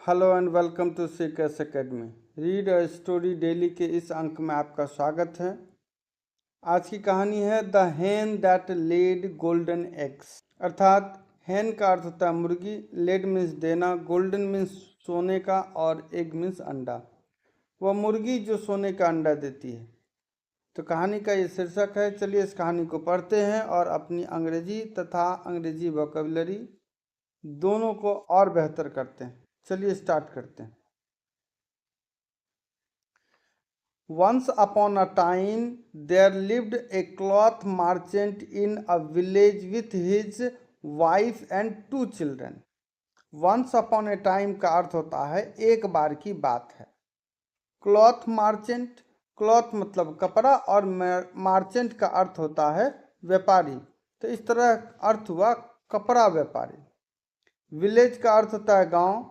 Hello and welcome to Seekers Academy. Read a story daily के इस अंक में आपका स्वागत है। आज की कहानी है द हेन दैट लेड गोल्डन एग्स। अर्थात हेन का अर्थ होता है मुर्गी, लेड मीन्स देना, गोल्डन मीन्स सोने का और एग मीन्स अंडा। वह मुर्गी जो सोने का अंडा देती है। तो कहानी का ये शीर्षक है। चलिए इस कहानी को पढ़ते हैं और अपनी अंग्रेजी तथा अंग्रेजी वोकैबुलरी दोनों को और बेहतर करते हैं। चलिए स्टार्ट करते हैं। Once upon a time, there lived a cloth merchant in a village with his wife and 2 children. Once upon a time का अर्थ होता है एक बार की बात है। क्लॉथ मार्चेंट, क्लॉथ मतलब कपड़ा और मार्चेंट का अर्थ होता है व्यापारी। तो इस तरह अर्थ हुआ कपड़ा व्यापारी। विलेज का अर्थ होता है गांव,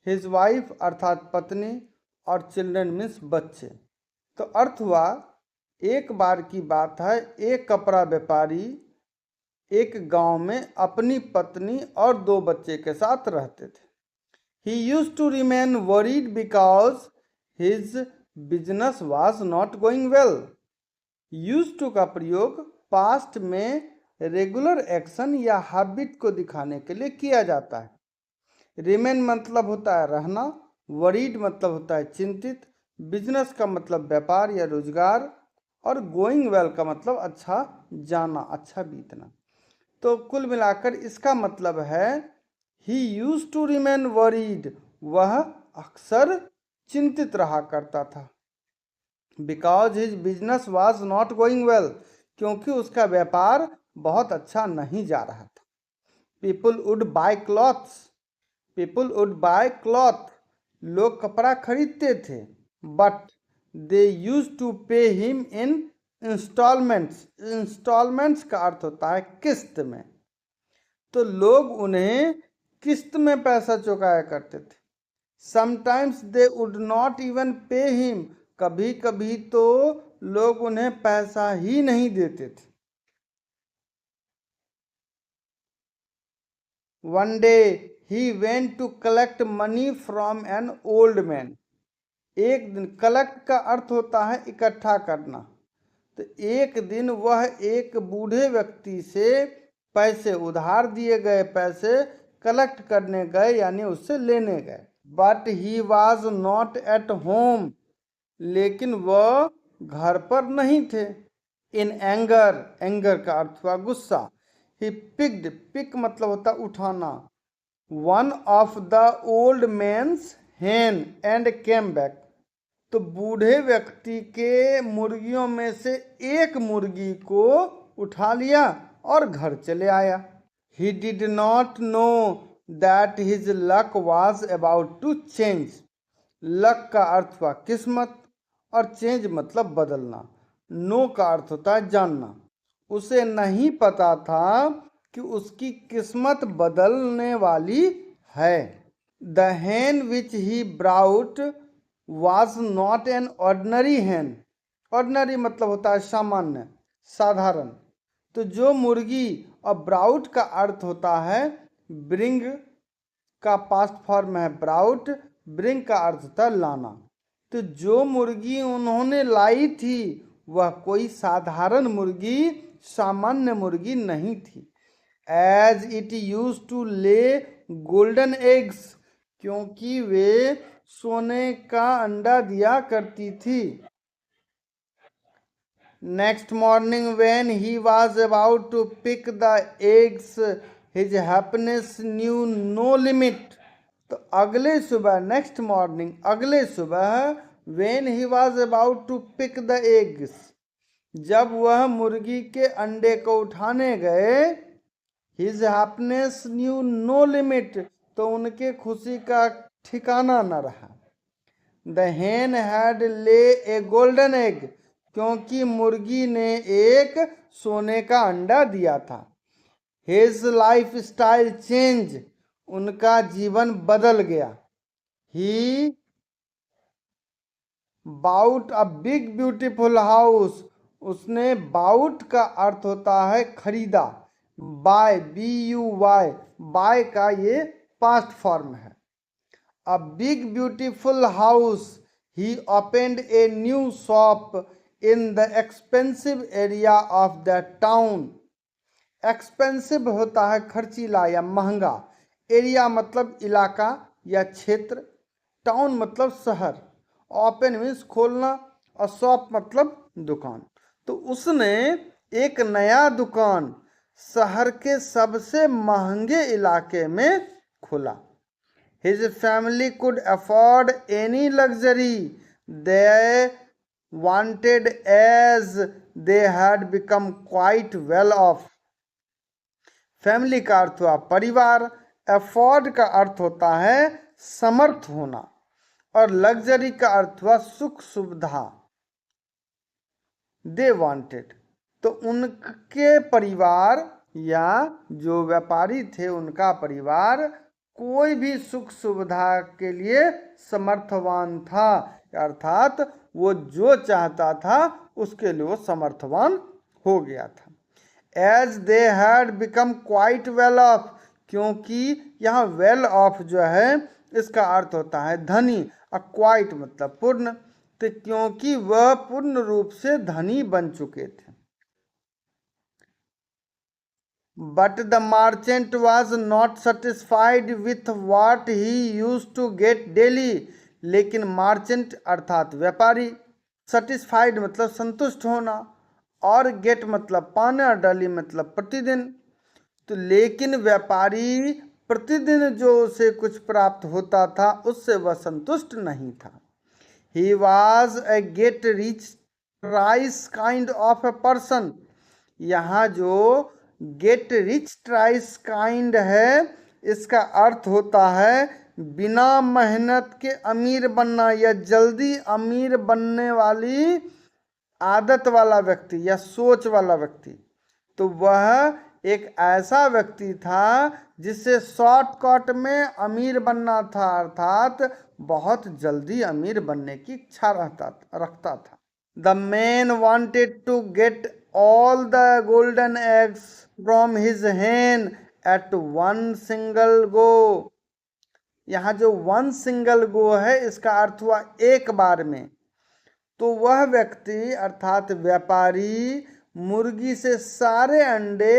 हिज वाइफ अर्थात पत्नी और चिल्ड्रन मीन्स बच्चे। तो अर्थ हुआ एक बार की बात है, एक कपड़ा व्यापारी एक गांव में अपनी पत्नी और 2 बच्चे के साथ रहते थे। He used to remain worried because his business was not going well. Used to का प्रयोग पास्ट में रेगुलर एक्शन या हैबिट को दिखाने के लिए किया जाता है। रिमेन मतलब होता है रहना, वरीड मतलब होता है चिंतित, बिजनेस का मतलब व्यापार या रोजगार और गोइंग वेल का मतलब अच्छा जाना, अच्छा बीतना। तो कुल मिलाकर इसका मतलब है he use to remain worried, वह अक्सर चिंतित रहा करता था। Because his business was not going well, क्योंकि उसका व्यापार बहुत अच्छा नहीं जा रहा था। People would buy clothes, people would buy cloth, लोग कपड़ा खरीदते थे। But they use to pay him in installments. Installments का अर्थ होता है किस्त में। तो लोग उन्हें किस्त में पैसा चुकाया करते थे। Sometimes they would not even pay him, कभी कभी तो लोग उन्हें पैसा ही नहीं देते थे। One day he went to collect money from an old man. एक दिन, कलेक्ट का अर्थ होता है इकट्ठा करना। तो एक दिन वह एक बूढ़े व्यक्ति से पैसे, उधार दिए गए पैसे कलेक्ट करने गए, यानी उससे लेने गए। But he was not at home, लेकिन वह घर पर नहीं थे। इन एंगर, एंगर का अर्थ हुआ गुस्सा। ही पिक्ड, पिक मतलब होता उठाना, one of the old man's hen and came back. तो बूढ़े व्यक्ति के मुर्गियों में से एक मुर्गी को उठा लिया और घर चले आया। He did not know that his luck was about to change. Luck का अर्थ हुआ किस्मत और चेंज मतलब बदलना। नो का अर्थ होता है जानना। उसे नहीं पता था कि उसकी किस्मत बदलने वाली है। The hen which he brought was not an ordinary hen। Ordinary मतलब होता है सामान्य, साधारण। तो जो मुर्गी, और ब्राउट का अर्थ होता है ब्रिंग का पास्ट फॉर्म है ब्राउट, ब्रिंग का अर्थ होता है लाना। तो जो मुर्गी उन्होंने लाई थी वह कोई साधारण मुर्गी, सामान्य मुर्गी नहीं थी। As it use to lay golden eggs, क्योंकि वे सोने का अंडा दिया करती थी। Next morning when he was about to pick the eggs his happiness knew no limit. तो अगले सुबह, नेक्स्ट मॉर्निंग अगले सुबह, when he was about to pick the eggs, जब वह मुर्गी के अंडे को उठाने गए, his happiness knew no limit, तो उनके खुशी का ठिकाना न रहा। द hen हैड ले ए गोल्डन एग, क्योंकि मुर्गी ने एक सोने का अंडा दिया था। हिज लाइफ स्टाइल चेंज, उनका जीवन बदल गया। He bought a big beautiful house, उसने बाउट का अर्थ होता है खरीदा, बाय, BUY, बाय का ये पास्ट फॉर्म है। a big beautiful house. He opened a new shop in the expensive area of the town. Expensive होता है खर्चीला या महंगा, एरिया मतलब इलाका या क्षेत्र, टाउन मतलब शहर, ओपन मीन्स खोलना और शॉप मतलब दुकान। तो उसने एक नया दुकान शहर के सबसे महंगे इलाके में खोला। His family could afford any luxury they wanted as they had become quite well off. Family का अर्थ हुआ परिवार, अफोर्ड का अर्थ होता है समर्थ होना, और लग्जरी का अर्थ हुआ सुख सुविधा। दे वांटेड, तो उनके परिवार या जो व्यापारी थे उनका परिवार कोई भी सुख सुविधा के लिए समर्थवान था, अर्थात वो जो चाहता था उसके लिए वो समर्थवान हो गया था। As they had become quite well off, क्योंकि यहाँ वेल ऑफ जो है इसका अर्थ होता है धनी, और क्वाइट मतलब पूर्ण, तो क्योंकि वह पूर्ण रूप से धनी बन चुके थे। But the merchant was not satisfied with what he use to get daily, लेकिन मार्चेंट अर्थात व्यापारी, सेटिस्फाइड मतलब संतुष्ट होना, और गेट मतलब पाना, और डेली मतलब प्रतिदिन। तो लेकिन व्यापारी प्रतिदिन जो उसे कुछ प्राप्त होता था उससे वह संतुष्ट नहीं था। He was a get rich ट्राइस kind of a person. यहाँ जो गेट रिच ट्राइस काइंड है इसका अर्थ होता है बिना मेहनत के अमीर बनना या जल्दी अमीर बनने वाली आदत वाला व्यक्ति या सोच वाला व्यक्ति। तो वह एक ऐसा व्यक्ति था जिसे शॉर्टकट में अमीर बनना था, अर्थात बहुत जल्दी अमीर बनने की इच्छा रखता था। The man wanted to get all the golden eggs from his hand at one single go. यहाँ जो वन सिंगल गो है इसका अर्थ हुआ एक बार में। तो वह व्यक्ति अर्थात व्यापारी मुर्गी से सारे अंडे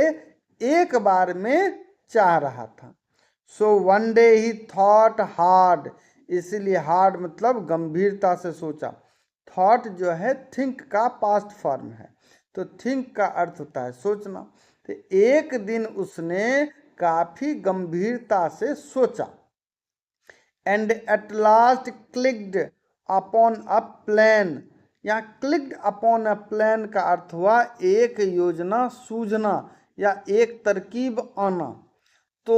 एक बार में चाह रहा था। सो वन डे ही थॉट हार्ड, इसीलिए हार्ड मतलब गंभीरता से सोचा। थॉट जो है थिंक का पास्ट फॉर्म है, तो थिंक का अर्थ होता है सोचना। तो एक दिन उसने काफी गंभीरता से सोचा। And at last clicked upon a plan. यहाँ क्लिक्ड अपॉन अ प्लान का अर्थ हुआ एक योजना सूझना या एक तरकीब आना। तो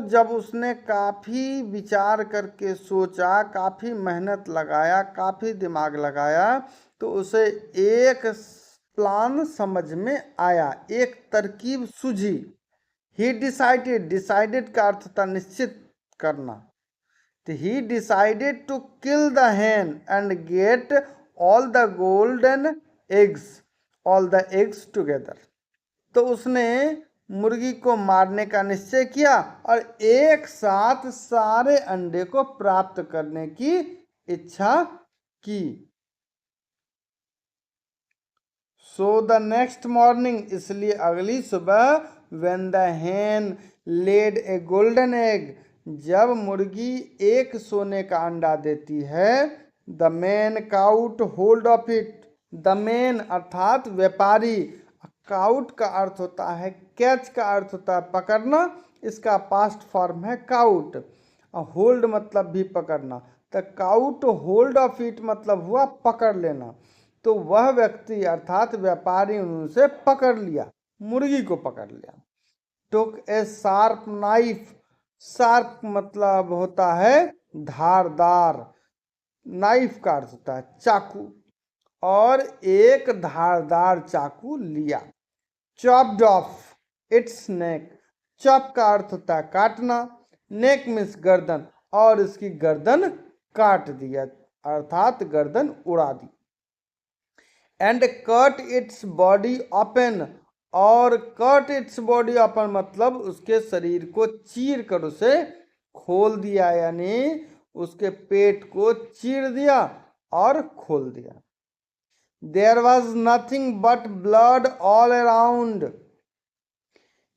जब उसने काफ़ी विचार करके सोचा, काफ़ी मेहनत लगाया, काफ़ी दिमाग लगाया, तो उसे एक प्लान समझ में आया, एक तरकीब सूझी। ही डिसाइडेड, डिसाइडेड का अर्थ था निश्चित करना। तो he decided to kill the hen and get all the golden eggs, all the eggs together। तो उसने मुर्गी को मारने का निश्चय किया और एक साथ सारे अंडे को प्राप्त करने की इच्छा की। सो द नेक्स्ट मॉर्निंग, इसलिए अगली सुबह, when the hen laid a golden egg, जब मुर्गी एक सोने का अंडा देती है, the man cout hold of it. The man अर्थात व्यापारी, काउट का अर्थ होता है कैच का अर्थ होता है पकड़ना, इसका पास्ट फॉर्म है काउट। होल्ड मतलब भी पकड़ना, तो काउट होल्ड ऑफ इट मतलब हुआ पकड़ लेना। तो वह व्यक्ति अर्थात व्यापारी उनसे पकड़ लिया, मुर्गी को पकड़ लिया। टुक ए शार्प नाइफ, शार्प मतलब होता है धारदार, नाइफ का अर्थ होता है चाकू, और एक धारदार चाकू लिया। Chopped of its neck, chop का अर्थ होता है काटना, नेक मीन्स गर्दन, और इसकी गर्दन काट दिया अर्थात गर्दन उड़ा दी। And cut its body open, और कट इट्स बॉडी ओपन मतलब उसके शरीर को चीर कर उसे खोल दिया, यानी उसके पेट को चीर दिया और खोल दिया। There was nothing but blood all around.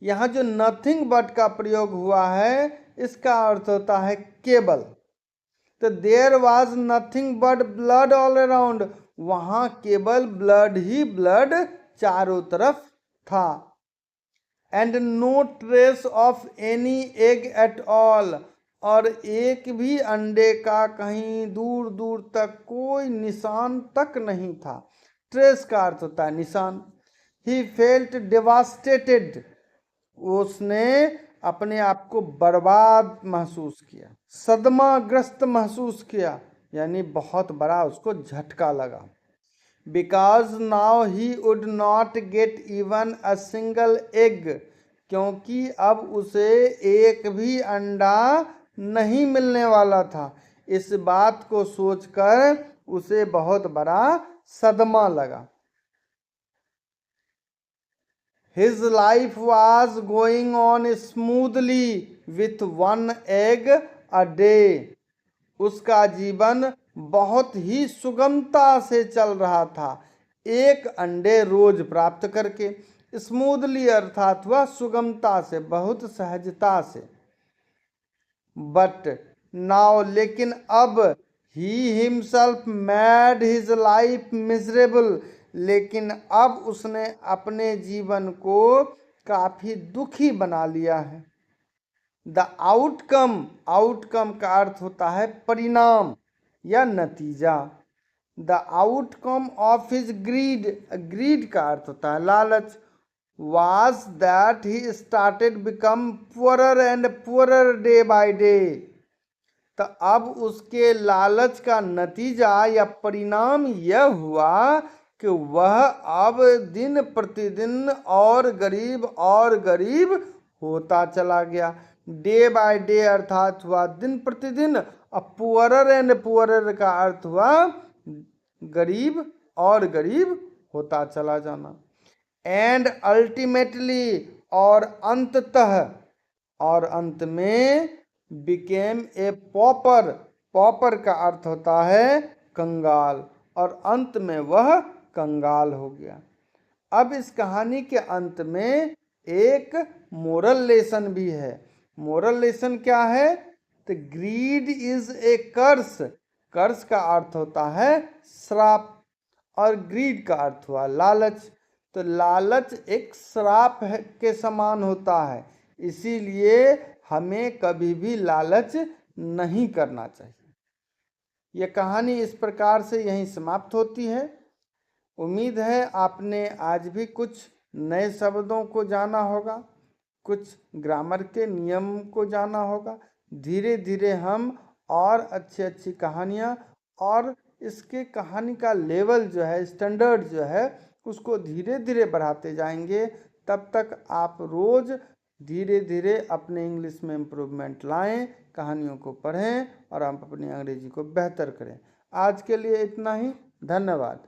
यहाँ जो नथिंग बट का प्रयोग हुआ है इसका अर्थ होता है केवल। तो there was nothing but blood all around, वहां केवल ब्लड ही ब्लड चारों तरफ था। And no trace of any egg at all, और एक भी अंडे का कहीं दूर दूर तक कोई निशान तक नहीं था। ट्रेस का अर्थ होता है निशान। ही फेल्ट डिवास्टेटेड, उसने अपने आप को बर्बाद महसूस किया, सदमाग्रस्त महसूस किया, यानी बहुत बड़ा उसको झटका लगा। Because now he would not get even a single egg, क्योंकि अब उसे एक भी अंडा नहीं मिलने वाला था। इस बात को सोचकर उसे बहुत बड़ा सदमा लगा। His life was going on smoothly with one egg a day. उसका जीवन बहुत ही सुगमता से चल रहा था, एक अंडे रोज प्राप्त करके। स्मूथली अर्थात वह सुगमता से, बहुत सहजता से। बट नाउ, लेकिन अब, he himself made his life miserable, लेकिन अब उसने अपने जीवन को काफी दुखी बना लिया है। द आउटकम, आउटकम का अर्थ होता है परिणाम या नतीजा। The outcome of his greed, greed का अर्थ होता है लालच, was that he started become poorer and poorer day by day। तो अब उसके लालच का नतीजा या परिणाम यह हुआ कि वह अब दिन प्रतिदिन और गरीब होता चला गया। डे बाय डे अर्थात हुआ दिन प्रतिदिन, अब पुअरर एंड पुअरर का अर्थ हुआ गरीब और गरीब होता चला जाना। एंड अल्टीमेटली, और अंततः, और अंत में, बिकेम ए पॉपर, पॉपर का अर्थ होता है कंगाल, और अंत में वह कंगाल हो गया। अब इस कहानी के अंत में एक मोरल लेसन भी है। मोरल लेसन क्या है? तो ग्रीड इज ए कर्स, कर्स का अर्थ होता है श्राप, और ग्रीड का अर्थ हुआ लालच। तो लालच एक श्राप के समान होता है, इसीलिए हमें कभी भी लालच नहीं करना चाहिए। यह कहानी इस प्रकार से यहीं समाप्त होती है। उम्मीद है आपने आज भी कुछ नए शब्दों को जाना होगा, कुछ ग्रामर के नियम को जाना होगा। धीरे धीरे हम और अच्छी कहानियाँ और इसके कहानी का लेवल जो है, स्टैंडर्ड जो है, उसको धीरे धीरे बढ़ाते जाएंगे। तब तक आप रोज़ धीरे धीरे अपने इंग्लिश में इम्प्रूवमेंट लाएं, कहानियों को पढ़ें और आप अपनी अंग्रेजी को बेहतर करें। आज के लिए इतना ही, धन्यवाद।